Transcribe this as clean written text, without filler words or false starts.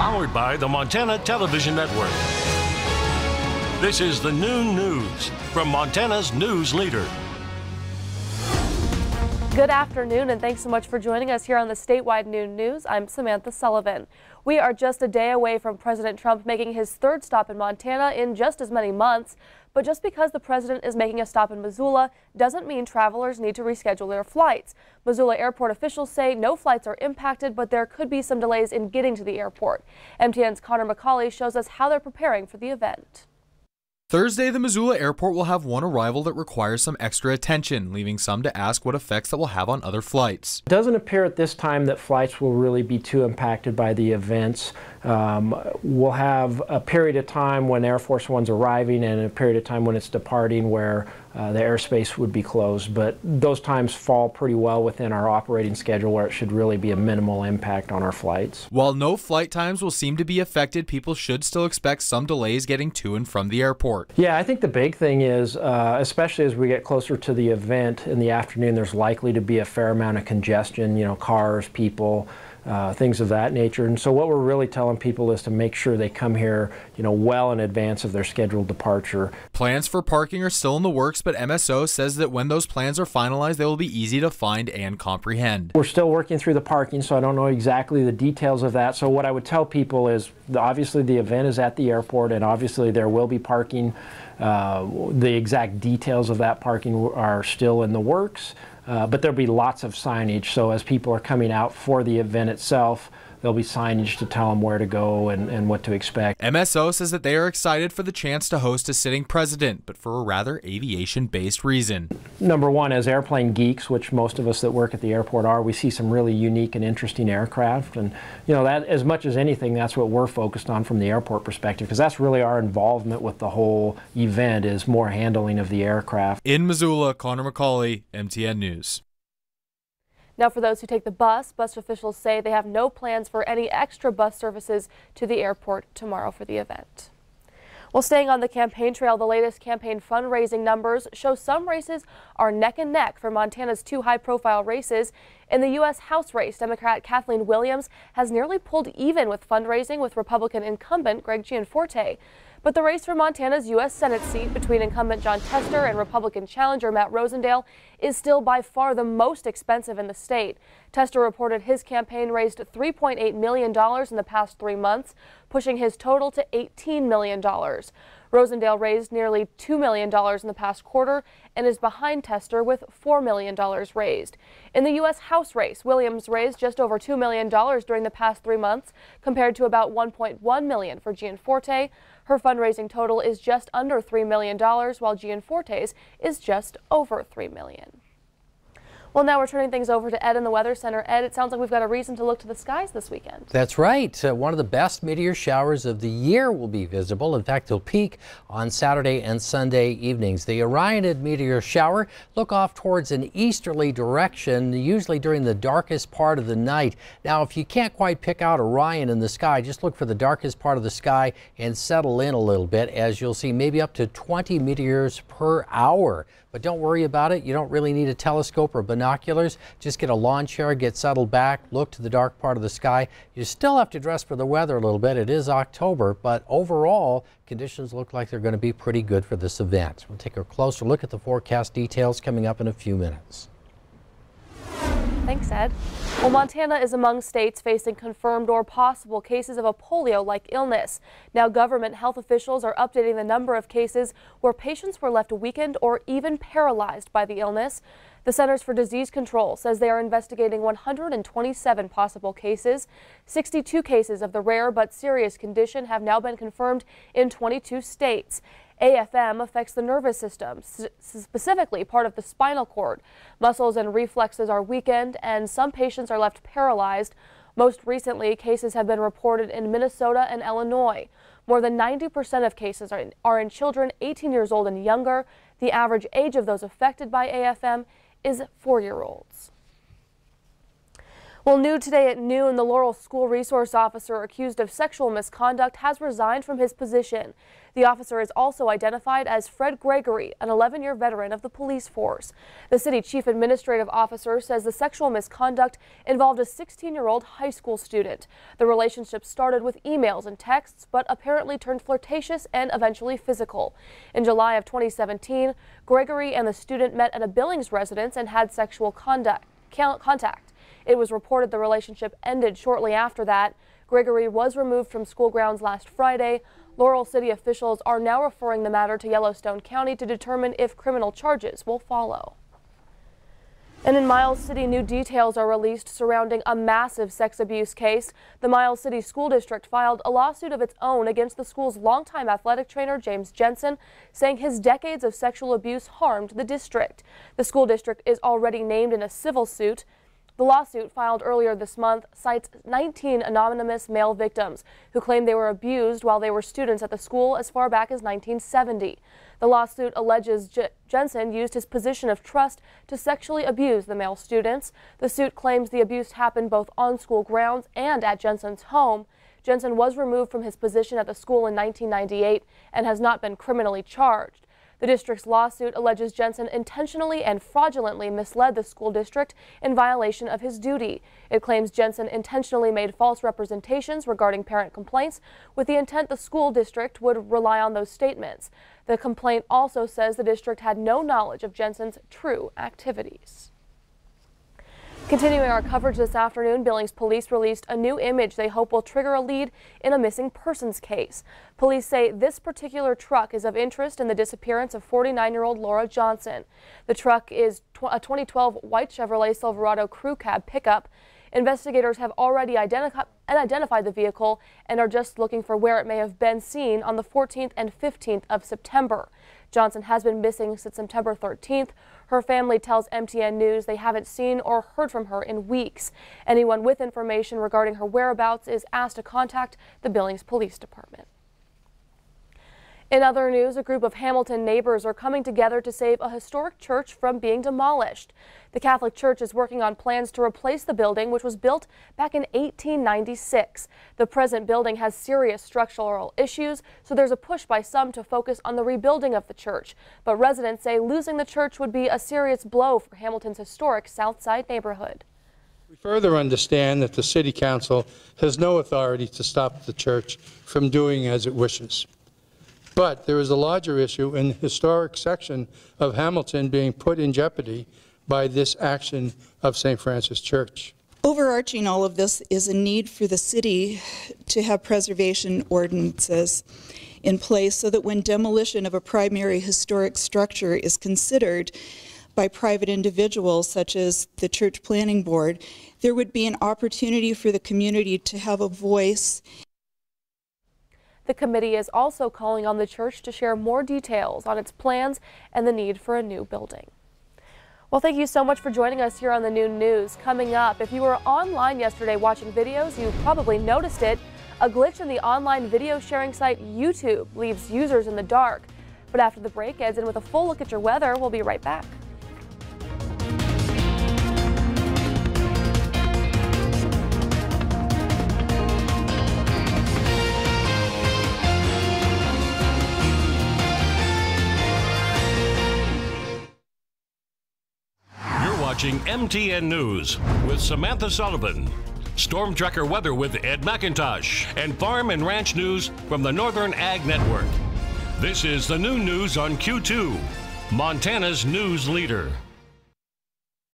Powered by the Montana Television Network. This is the Noon News from Montana's news leader. Good afternoon, and thanks so much for joining us here on the Statewide Noon News. I'm Samantha Sullivan. We are just a day away from President Trump making his third stop in Montana in just as many months. But just because the president is making a stop in Missoula doesn't mean travelers need to reschedule their flights. Missoula airport officials say no flights are impacted, but there could be some delays in getting to the airport. MTN's Connor McCauley shows us how they're preparing for the event. Thursday, the Missoula airport will have one arrival that requires some extra attention, leaving some to ask what effects that will have on other flights. It doesn't appear at this time that flights will really be too impacted by the events. We'll have a period of time when Air Force One's arriving and a period of time when it's departing where the airspace would be closed, but those times fall pretty well within our operating schedule where it should really be a minimal impact on our flights. While no flight times will seem to be affected, people should still expect some delays getting to and from the airport. Yeah, I think the big thing is, especially as we get closer to the event in the afternoon, there's likely to be a fair amount of congestion, you know, cars, people, things of that nature. And so what we're really telling people is to make sure they come here, you know, well in advance of their scheduled departure. Plans for parking are still in the works, but MSO says that when those plans are finalized, they will be easy to find and comprehend. We're still working through the parking, so I don't know exactly the details of that. So what I would tell people is, obviously the event is at the airport, and obviously there will be parking. The exact details of that parking are still in the works. But there'll be lots of signage, so as people are coming out for the event itself, there'll be signage to tell them where to go and what to expect. MSO says that they are excited for the chance to host a sitting president, but for a rather aviation-based reason. Number one, as airplane geeks, which most of us that work at the airport are, we see some really unique and interesting aircraft. And you know, that as much as anything, that's what we're focused on from the airport perspective, because that's really our involvement with the whole event, is more handling of the aircraft. In Missoula, Connor McCauley, MTN News. Now, for those who take the bus officials say they have no plans for any extra bus services to the airport tomorrow for the event. Well, staying on the campaign trail, the latest campaign fundraising numbers show some races are neck and neck for Montana's two high-profile races. In the U.S. House race, Democrat Kathleen Williams has nearly pulled even with fundraising with Republican incumbent Greg Gianforte. But the race for Montana's U.S. Senate seat between incumbent John Tester and Republican challenger Matt Rosendale is still by far the most expensive in the state. Tester reported his campaign raised $3.8 million in the past 3 months, pushing his total to $18 million. Rosendale raised nearly $2 million in the past quarter and is behind Tester with $4 million raised. In the U.S. House race, Williams raised just over $2 million during the past 3 months, compared to about $1.1 million for Gianforte. Her fundraising total is just under $3 million, while Gianforte's is just over $3 million. Well, now we're turning things over to Ed in the Weather Center. Ed, it sounds like we've got a reason to look to the skies this weekend. That's right. One of the best meteor showers of the year will be visible. In fact, they'll peak on Saturday and Sunday evenings. The Orionid meteor shower look off towards an easterly direction, usually during the darkest part of the night. Now, if you can't quite pick out Orion in the sky, just look for the darkest part of the sky and settle in a little bit, as you'll see maybe up to 20 meteors per hour. But don't worry about it. You don't really need a telescope or binoculars. Just get a lawn chair, get settled back, look to the dark part of the sky. You still have to dress for the weather a little bit. It is October, but overall, conditions look like they're going to be pretty good for this event. We'll take a closer look at the forecast details coming up in a few minutes. Thanks, Ed. Well, Montana is among states facing confirmed or possible cases of a polio-like illness. Now, government health officials are updating the number of cases where patients were left weakened or even paralyzed by the illness. The Centers for Disease Control says they are investigating 127 possible cases. 62 cases of the rare but serious condition have now been confirmed in 22 states. AFM affects the nervous system, specifically part of the spinal cord. Muscles and reflexes are weakened, and some patients are left paralyzed. Most recently, cases have been reported in Minnesota and Illinois. More than 90% of cases are in children 18 years old and younger. The average age of those affected by AFM is 4-year-olds. Well, new today at noon, the Laurel school resource officer accused of sexual misconduct has resigned from his position. The officer is also identified as Fred Gregory, an 11-year veteran of the police force. The city chief administrative officer says the sexual misconduct involved a 16-year-old high school student. The relationship started with emails and texts, but apparently turned flirtatious and eventually physical. In July of 2017, Gregory and the student met at a Billings residence and had sexual contact. It was reported the relationship ended shortly after that. Gregory was removed from school grounds last Friday. Laurel city officials are now referring the matter to Yellowstone County to determine if criminal charges will follow. And in Miles City, new details are released surrounding a massive sex abuse case. The Miles City School District filed a lawsuit of its own against the school's longtime athletic trainer, James Jensen, saying his decades of sexual abuse harmed the district. The school district is already named in a civil suit. The lawsuit, filed earlier this month, cites 19 anonymous male victims who claim they were abused while they were students at the school as far back as 1970. The lawsuit alleges Jensen used his position of trust to sexually abuse the male students. The suit claims the abuse happened both on school grounds and at Jensen's home. Jensen was removed from his position at the school in 1998 and has not been criminally charged. The district's lawsuit alleges Jensen intentionally and fraudulently misled the school district in violation of his duty. It claims Jensen intentionally made false representations regarding parent complaints with the intent the school district would rely on those statements. The complaint also says the district had no knowledge of Jensen's true activities. Continuing our coverage this afternoon, Billings police released a new image they hope will trigger a lead in a missing persons case. Police say this particular truck is of interest in the disappearance of 49-year-old Laura Johnson. The truck is a 2012 white Chevrolet Silverado crew cab pickup. Investigators have already identified the vehicle and are just looking for where it may have been seen on the 14th and 15th of September. Johnson has been missing since September 13th. Her family tells MTN News they haven't seen or heard from her in weeks. Anyone with information regarding her whereabouts is asked to contact the Billings Police Department. In other news, a group of Hamilton neighbors are coming together to save a historic church from being demolished. The Catholic Church is working on plans to replace the building, which was built back in 1896. The present building has serious structural issues, so there's a push by some to focus on the rebuilding of the church. But residents say losing the church would be a serious blow for Hamilton's historic South Side neighborhood. We further understand that the City Council has no authority to stop the church from doing as it wishes. But there is a larger issue in the historic section of Hamilton being put in jeopardy by this action of St. Francis Church. Overarching all of this is a need for the city to have preservation ordinances in place so that when demolition of a primary historic structure is considered by private individuals such as the Church Planning Board, there would be an opportunity for the community to have a voice. The committee is also calling on the church to share more details on its plans and the need for a new building. Well, thank you so much for joining us here on the Noon News. Coming up, if you were online yesterday watching videos, you probably noticed it. A glitch in the online video sharing site YouTube leaves users in the dark. But after the break, Ed's in with a full look at your weather. We'll be right back. Watching MTN News with Samantha Sullivan, Storm Tracker weather with Ed McIntosh, and Farm and Ranch News from the Northern Ag Network. This is the Noon News on Q2, Montana's news leader.